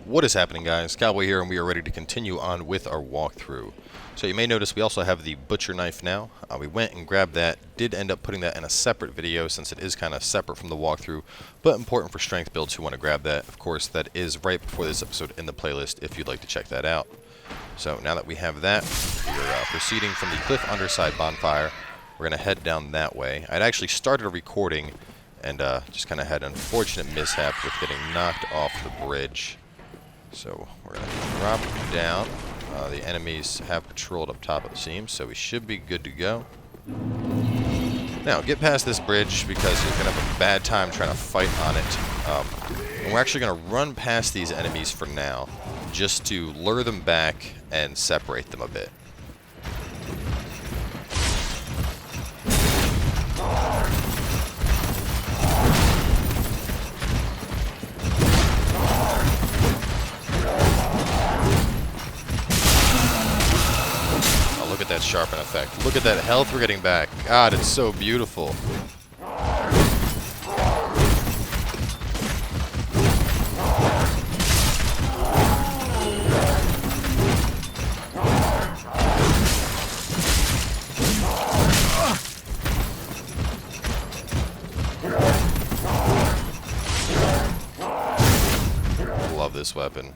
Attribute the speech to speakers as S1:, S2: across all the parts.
S1: What is happening, guys? Cowboy here, and we are ready to continue on with our walkthrough. So you may notice we also have the butcher knife now. We went and grabbed that, did end up putting that in a separate video since it is kind of separate from the walkthrough, but important for strength builds who want to grab that. Of course, that is right before this episode in the playlist if you'd like to check that out. So now that we have that, we're proceeding from the cliff underside bonfire. We're going to head down that way. I'd actually started a recording and just kind of had an unfortunate mishap with getting knocked off the bridge. So we're going to drop down. The enemies have patrolled up top, it seems, so we should be good to go. Now, get past this bridge because you're going to have a bad time trying to fight on it. And we're actually going to run past these enemies for now, just to lure them back and separate them a bit. Look at that sharpen effect. Look at that health we're getting back. God, it's so beautiful. Love this weapon.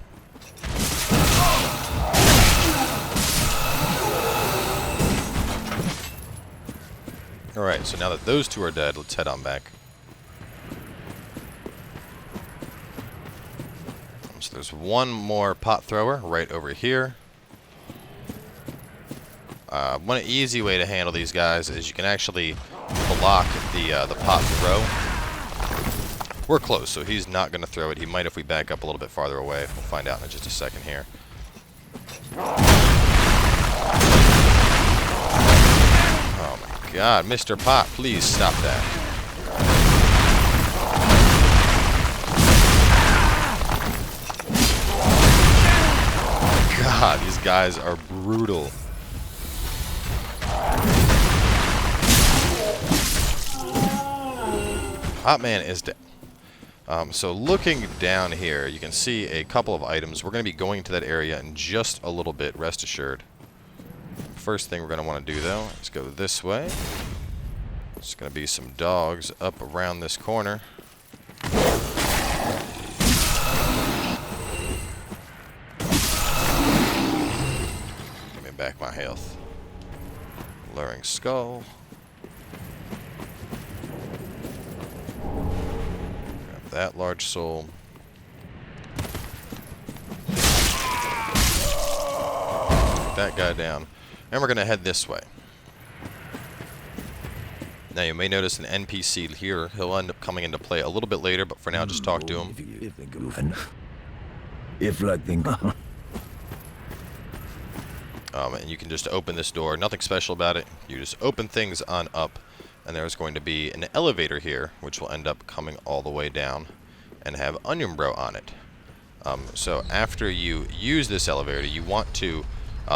S1: Alright, so now that those two are dead, let's head on back. So there's one more pot thrower right over here. One easy way to handle these guys is you can actually block the pot throw. We're close, so he's not going to throw it. He might if we back up a little bit farther away. We'll find out in just a second here. God, Mr. Pot, please stop that. God, these guys are brutal. Hotman is dead. So looking down here, you can see a couple of items. We're going to be going to that area in just a little bit, rest assured. First thing we're going to want to do, though, is go this way. There's going to be some dogs up around this corner. Give me back my health. Luring skull. Grab that large soul. That guy down. And we're going to head this way. Now you may notice an NPC here. He'll end up coming into play a little bit later, but for now just talk to him. And you can just open this door. Nothing special about it. You just open things on up. And there's going to be an elevator here, which will end up coming all the way down and have Onion Bro on it. So after you use this elevator, you want to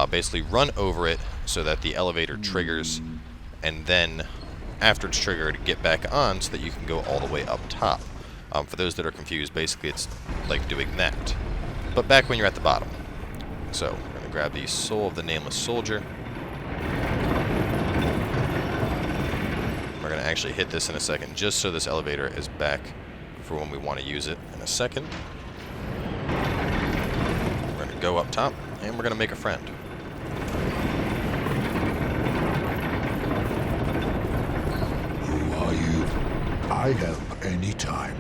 S1: basically run over it so that the elevator triggers, and then after it's triggered, get back on so that you can go all the way up top. For those that are confused, basically it's like doing that, but back when you're at the bottom. So we're going to grab the soul of the Nameless Soldier. We're going to actually hit this in a second, just so this elevator is back for when we want to use it in a second. We're going to go up top, and we're going to make a friend.
S2: I help anytime.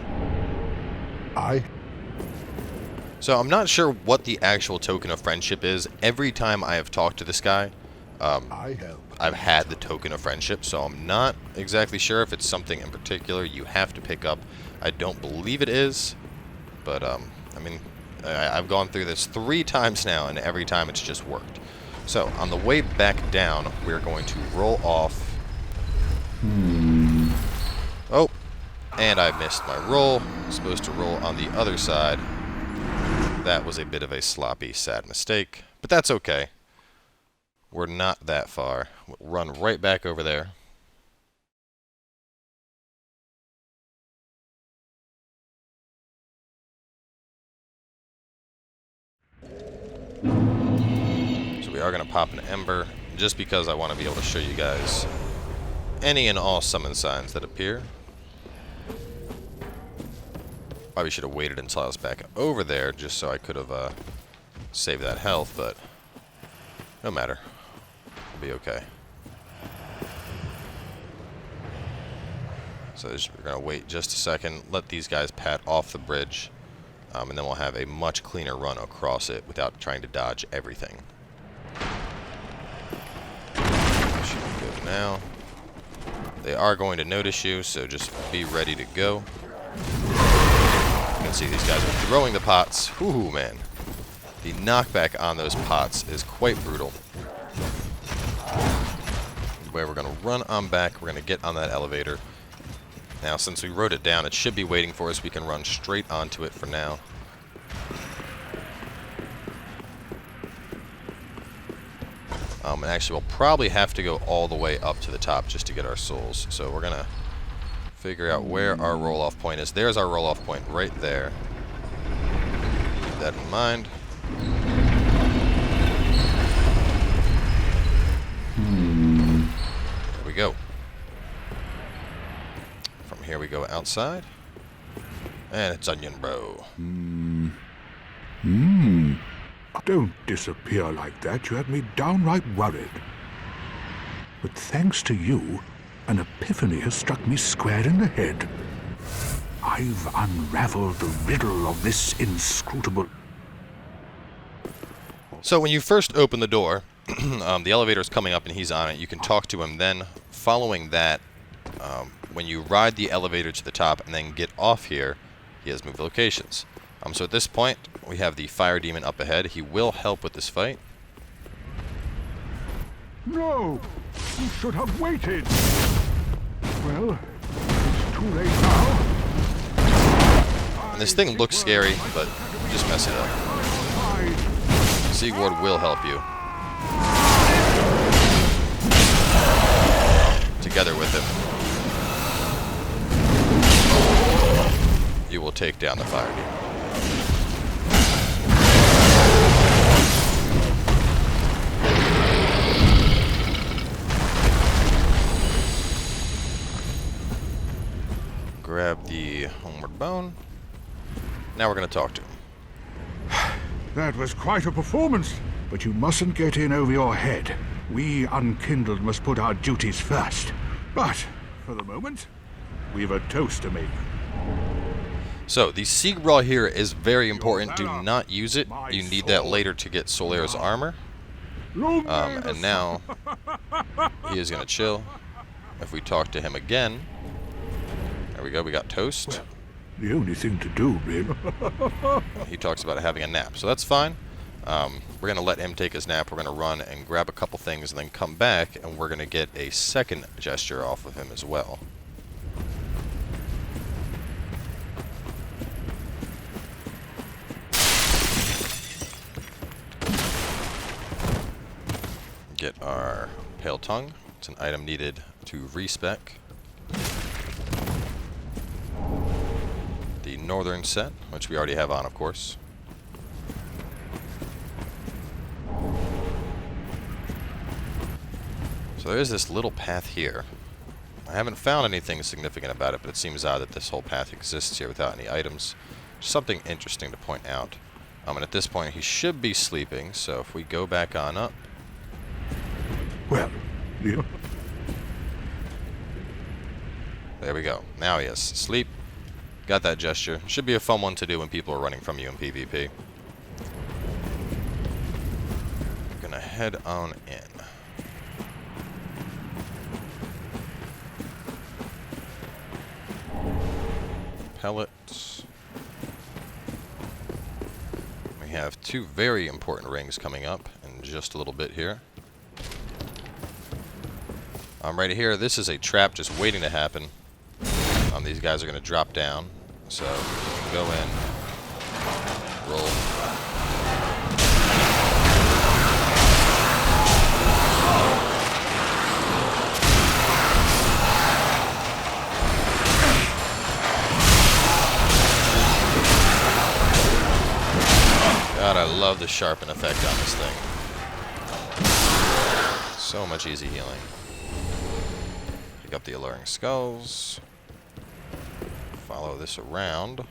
S1: So I'm not sure what the actual token of friendship is. Every time I have talked to this guy, I've had the token of friendship, so I'm not exactly sure if it's something in particular you have to pick up. I don't believe it is, but I mean, I've gone through this 3 times now, and every time it's just worked. So on the way back down, we're going to roll off. Oh, and I missed my roll. I'm supposed to roll on the other side. That was a bit of a sloppy, sad mistake, but that's okay. We're not that far. We'll run right back over there. we are going to pop an ember just because I want to be able to show you guys any and all summon signs that appear. Probably should have waited until I was back over there just so I could have saved that health, but no matter. It'll be okay. So we're going to wait just a second, let these guys pat off the bridge, and then we'll have a much cleaner run across it without trying to dodge everything. Should be good now. They are going to notice you, so just be ready to go. You can see these guys are throwing the pots. Ooh, man. The knockback on those pots is quite brutal. Where we're going to run on back, we're going to get on that elevator. Now, since we wrote it down, it should be waiting for us. We can run straight onto it for now. And actually, we'll probably have to go all the way up to the top just to get our souls. So we're going to figure out where our roll-off point is. There's our roll-off point right there. Keep that in mind. There we go. From here we go outside. And it's Onion Bro.
S2: Don't disappear like that. You have me downright worried. But thanks to you, an epiphany has struck me square in the head. I've unraveled the riddle of this inscrutable...
S1: So when you first open the door, the elevator is coming up and he's on it. You can talk to him then. Following that, when you ride the elevator to the top and then get off here, he has moved locations. So at this point, we have the fire demon up ahead. He will help with this fight.
S2: No! You should have waited! Well, it's too late now.
S1: And this thing looks scary, but just mess it up. Siegward will help you. Together with him, you will take down the fire demon. Grab the homeward bone. Now we're going to talk to him.
S2: That was quite a performance, but you mustn't get in over your head. We unkindled must put our duties first. But, for the moment, we've a toast to make.
S1: So, the Siegward here is very important. Do not use it. You need that later to get Solaire's armor. And now, he is going to chill. If we talk to him again... There we go, we got toast.
S2: Well, the only thing to do, really.
S1: He talks about having a nap, so that's fine. We're going to let him take his nap. We're going to run and grab a couple things and then come back, and we're going to get a second gesture off of him as well. Get our Pale Tongue. It's an item needed to respec. The Northern set, which we already have on, of course. So there is this little path here. I haven't found anything significant about it, but it seems odd that this whole path exists here without any items. Something interesting to point out. And at this point, he should be sleeping, so if we go back on up...
S2: Well, yeah.
S1: There we go. Now he is asleep. Got that gesture. Should be a fun one to do when people are running from you in PvP. Gonna head on in. Pellets. We have two very important rings coming up in just a little bit here. Right here, this is a trap just waiting to happen. These guys are going to drop down, so you can go in, roll. God, I love the sharpen effect on this thing. So much easy healing. Pick up the alluring skulls. Follow this around.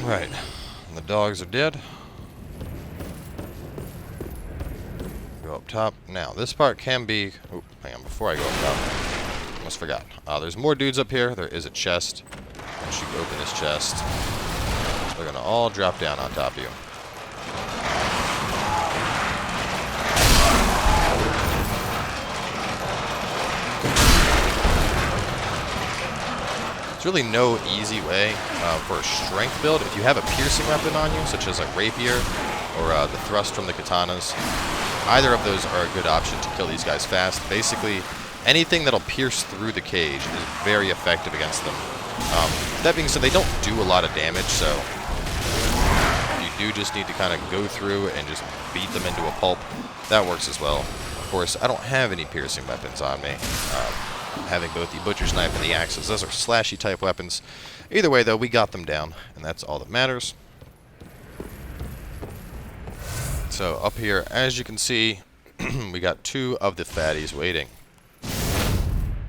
S1: Right, and the dogs are dead. Go up top. Now, this part can be... Oh, hang on, before I go up top, almost forgot. There's more dudes up here. There is a chest. Once you open this chest, they're going to all drop down on top of you. There's really no easy way for a strength build. If you have a piercing weapon on you, such as a rapier or the thrust from the katanas, either of those are a good option to kill these guys fast. Basically, anything that'll pierce through the cage is very effective against them. That being said, they don't do a lot of damage, so you do just need to kind of go through and just beat them into a pulp. That works as well. Of course, I don't have any piercing weapons on me. Having both the butcher's knife and the axes, those are slashy type weapons. Either way, though, we got them down, and that's all that matters. So up here, as you can see, we got two of the fatties waiting.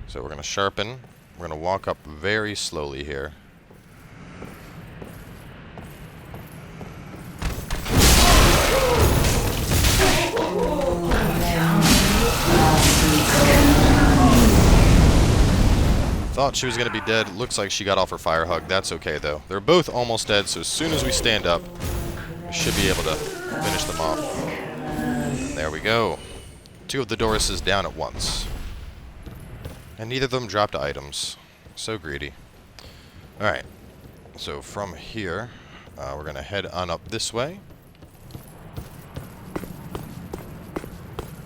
S1: So we're going to sharpen. We're going to walk up very slowly here. Thought she was going to be dead. Looks like she got off her fire hug. That's okay, though. They're both almost dead, so as soon as we stand up, we should be able to finish them off. And there we go. Two of the Doruses down at once. And neither of them dropped items. So greedy. Alright. So from here, we're going to head on up this way.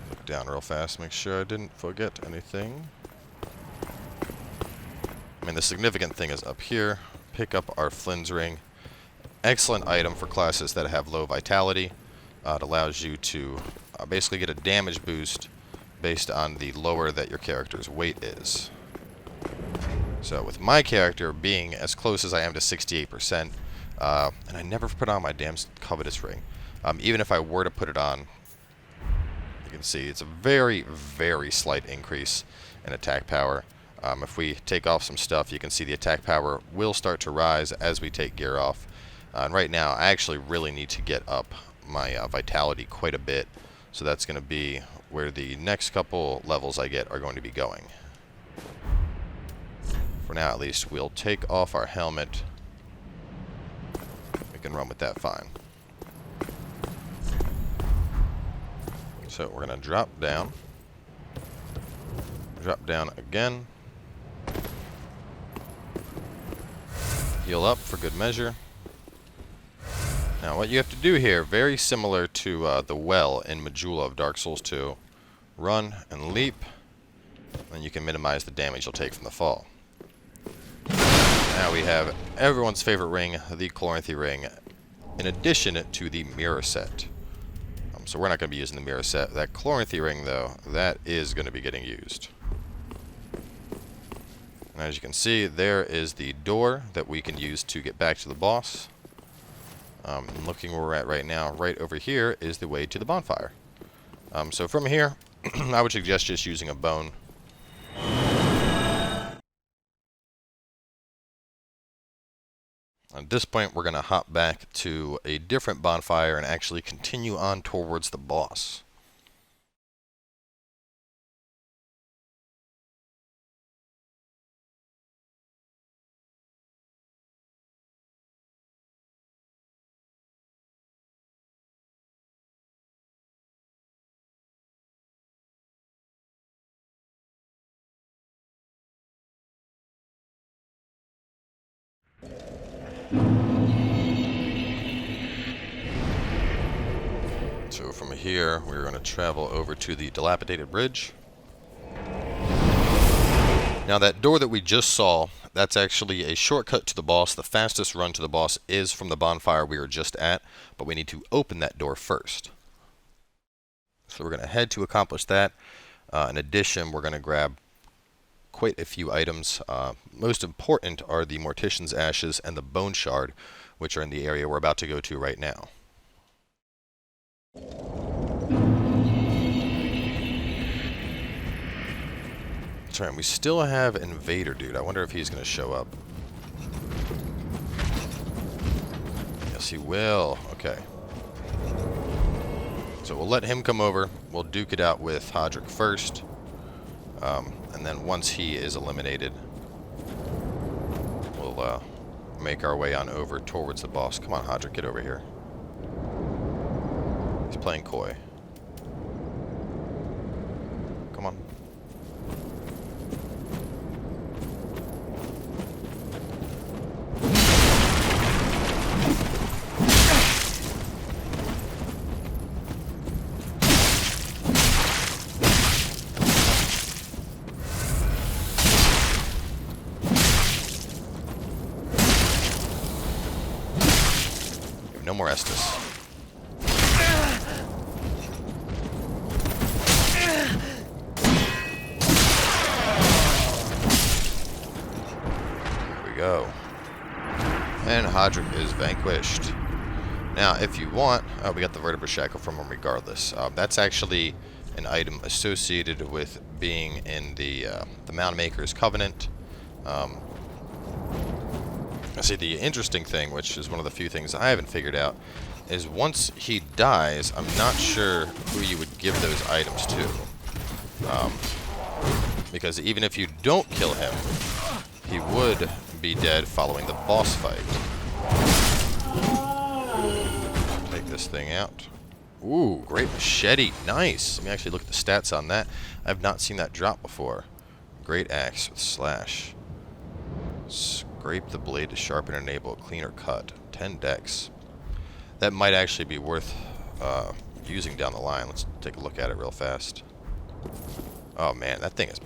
S1: Look down real fast. Make sure I didn't forget anything. I mean, the significant thing is up here. Pick up our Flynn's Ring. Excellent item for classes that have low vitality. It allows you to basically get a damage boost based on the lower that your character's weight is. So with my character being as close as I am to 68%, and I never put on my damn covetous ring. Even if I were to put it on, you can see it's a very, very slight increase in attack power. If we take off some stuff, you can see the attack power will start to rise as we take gear off. And right now, I actually really need to get up my vitality quite a bit. So that's going to be where the next couple levels I get are going to be going. For now, at least, we'll take off our helmet. We can run with that fine. So we're going to drop down. Drop down again. Heal up for good measure. Now what you have to do here, very similar to the well in Majula of Dark Souls 2, run and leap, and you can minimize the damage you'll take from the fall. Now we have everyone's favorite ring, the chloranthy ring, in addition to the mirror set. So we're not going to be using the mirror set. That chloranthy ring, though, that is going to be getting used. And as you can see, there is the door that we can use to get back to the boss. Looking where we're at right now, right over here is the way to the bonfire. So from here, I would suggest just using a bone. At this point, we're going to hop back to a different bonfire and actually continue on towards the boss. So from here, we're going to travel over to the dilapidated bridge. Now that door that we just saw, That's actually a shortcut to the boss. The fastest run to the boss is from the bonfire we were just at, but we need to open that door first. So we're going to head to accomplish that. In addition, we're going to grab quite a few items. Most important are the Mortician's Ashes and the Bone Shard, which are in the area we're about to go to right now. That's right, we still have Invader Dude. I wonder if he's going to show up. Yes, he will. Okay. So we'll let him come over. We'll duke it out with Hodrick first. And then once he is eliminated, we'll make our way on over towards the boss. Come on, Hodrick, get over here. He's playing coy. Come on. No more Estus. There we go. And Hodrick is vanquished. Now, if you want, we got the Vertebra Shackle from him regardless. That's actually an item associated with being in the Moundmaker's Covenant. I see the interesting thing, which is one of the few things I haven't figured out, is once he dies, I'm not sure who you would give those items to. Because even if you don't kill him, he would be dead following the boss fight. Take this thing out. Ooh, great machete. Nice. Let me actually look at the stats on that. I have not seen that drop before. Great axe with slash. Scrape the blade to sharpen and enable a cleaner cut. 10 dex. That might actually be worth using down the line. Let's take a look at it real fast. Oh man, that thing is...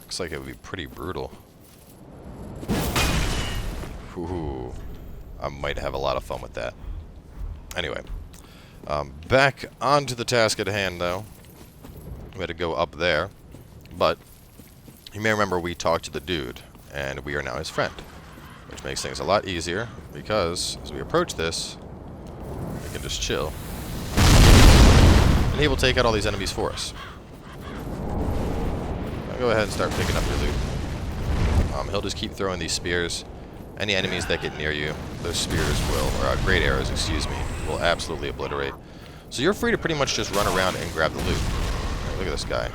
S1: looks like it would be pretty brutal. Ooh, I might have a lot of fun with that. Anyway, back onto the task at hand though. We had to go up there, but you may remember we talked to the dude, and we are now his friend, which makes things a lot easier, because as we approach this, we can just chill, and he will take out all these enemies for us. Now go ahead and start picking up your loot. He'll just keep throwing these spears. Any enemies that get near you, those spears will, or great arrows, excuse me, will absolutely obliterate. So you're free to pretty much just run around and grab the loot. Look at this guy.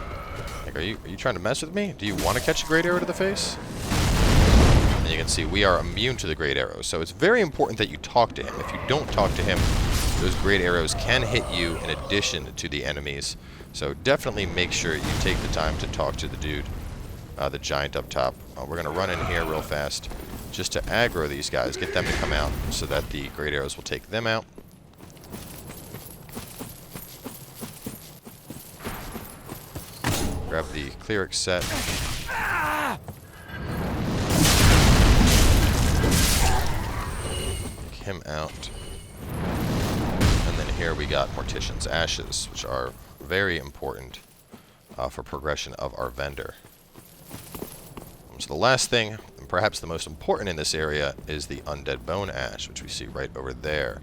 S1: Like, are you trying to mess with me? Do you want to catch a great arrow to the face? And you can see we are immune to the great arrows. So it's very important that you talk to him. If you don't talk to him, those great arrows can hit you in addition to the enemies. So definitely make sure you take the time to talk to the dude, the giant up top. We're going to run in here real fast just to aggro these guys, get them to come out so that the great arrows will take them out. Grab the cleric set. Take him out. And then here we got Mortician's Ashes, which are very important for progression of our vendor. So the last thing, and perhaps the most important in this area, is the Undead Bone Ash, which we see right over there.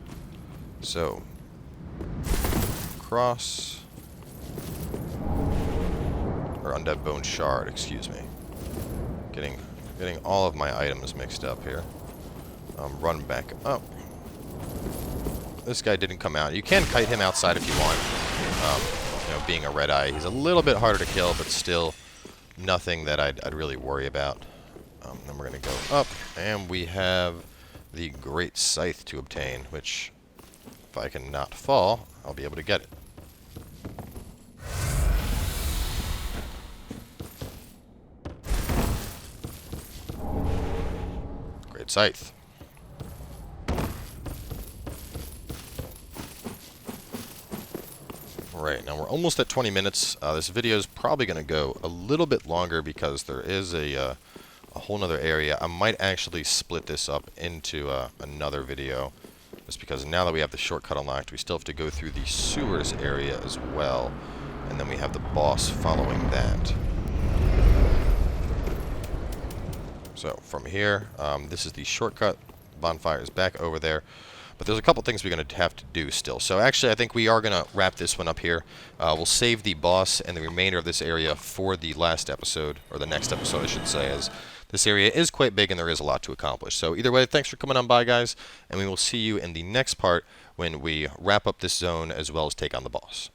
S1: So, cross... or Undead Bone Shard, excuse me. Getting all of my items mixed up here. Run back up. This guy didn't come out. You can kite him outside if you want. You know, being a red eye, he's a little bit harder to kill, but still nothing that I'd really worry about. Then we're going to go up, and we have the Great Scythe to obtain, which, if I can not fall, I'll be able to get it. Great Scythe. Right, now we're almost at 20 minutes. This video is probably going to go a little bit longer because there is a whole nother area. I might actually split this up into another video, just because now that we have the shortcut unlocked, we still have to go through the sewers area as well, and then we have the boss following that. So from here, this is the shortcut. Bonfires back over there. But there's a couple things we're going to have to do still. So actually, I think we are going to wrap this one up here. We'll save the boss and the remainder of this area for the last episode, or the next episode, I should say, as this area is quite big and there is a lot to accomplish. So either way, thanks for coming on by, guys, and we will see you in the next part when we wrap up this zone as well as take on the boss.